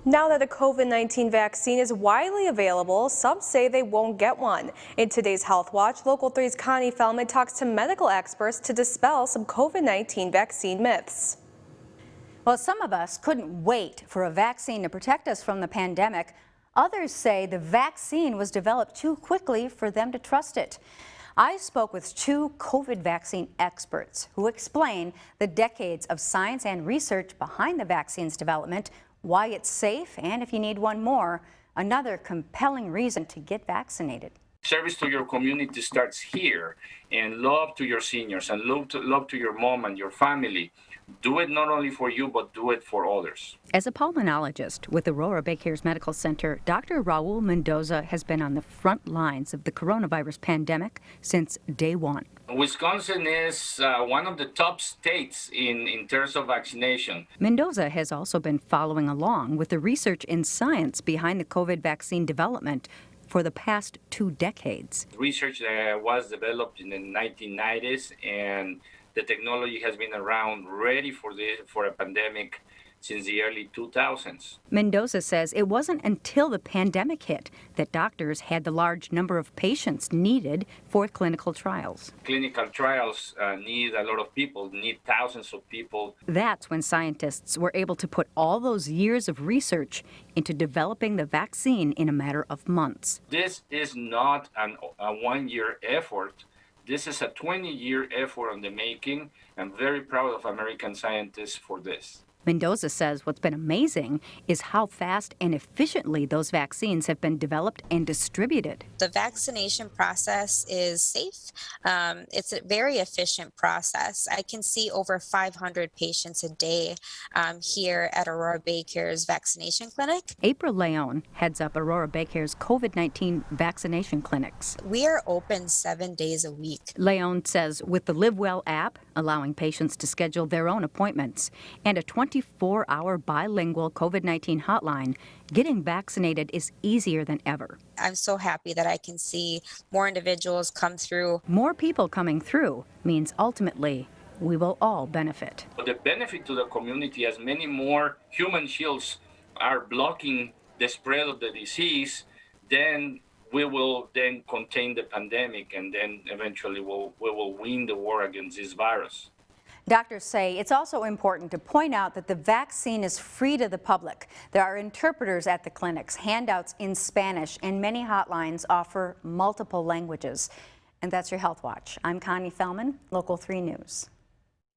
Now that the COVID-19 vaccine is widely available, some say they won't get one. In today's Health Watch, Local 3's Connie Feldman talks to medical experts to dispel some COVID-19 vaccine myths. Well, some of us couldn't wait for a vaccine to protect us from the pandemic. Others say the vaccine was developed too quickly for them to trust it. I spoke with two COVID vaccine experts who explain the decades of science and research behind the vaccine's development, why it's safe, and if you need one more, another compelling reason to get vaccinated. Service to your community starts here, and love to your seniors and love to your mom and your family. Do it not only for you, but do it for others. As a pulmonologist with Aurora Bay Cares Medical Center, Dr. Raul Mendoza has been on the front lines of the coronavirus pandemic since day one. Wisconsin is one of the top states in terms of vaccination. Mendoza has also been following along with the research and science behind the COVID vaccine development for the past 2 decades. Research was developed in the 1990s, and the technology has been around ready for a pandemic since the early 2000s. Mendoza says it wasn't until the pandemic hit that doctors had the large number of patients needed for clinical trials. Clinical trials need a lot of people, need thousands of people. That's when scientists were able to put all those years of research into developing the vaccine in a matter of months. This is not a one-year effort. This is a 20-year effort in the making. I'm very proud of American scientists for this. Mendoza says what's been amazing is how fast and efficiently those vaccines have been developed and distributed. The vaccination process is safe. It's a very efficient process. I can see over 500 patients a day here at Aurora Bay Cares Vaccination Clinic. April Leon heads up Aurora Bay Cares COVID-19 vaccination clinics. We are open 7 days a week. Leon says with the Live Well app, allowing patients to schedule their own appointments, and a 24-hour bilingual COVID-19 hotline, getting vaccinated is easier than ever. I'm so happy that I can see more individuals come through. More people coming through means ultimately we will all benefit. The benefit to the community, as many more human shields are blocking the spread of the disease, then we will then contain the pandemic, and then eventually we will win the war against this virus. Doctors say it's also important to point out that the vaccine is free to the public. There are interpreters at the clinics, handouts in Spanish, and many hotlines offer multiple languages. And that's your Health Watch. I'm Connie Feldman, Local 3 News.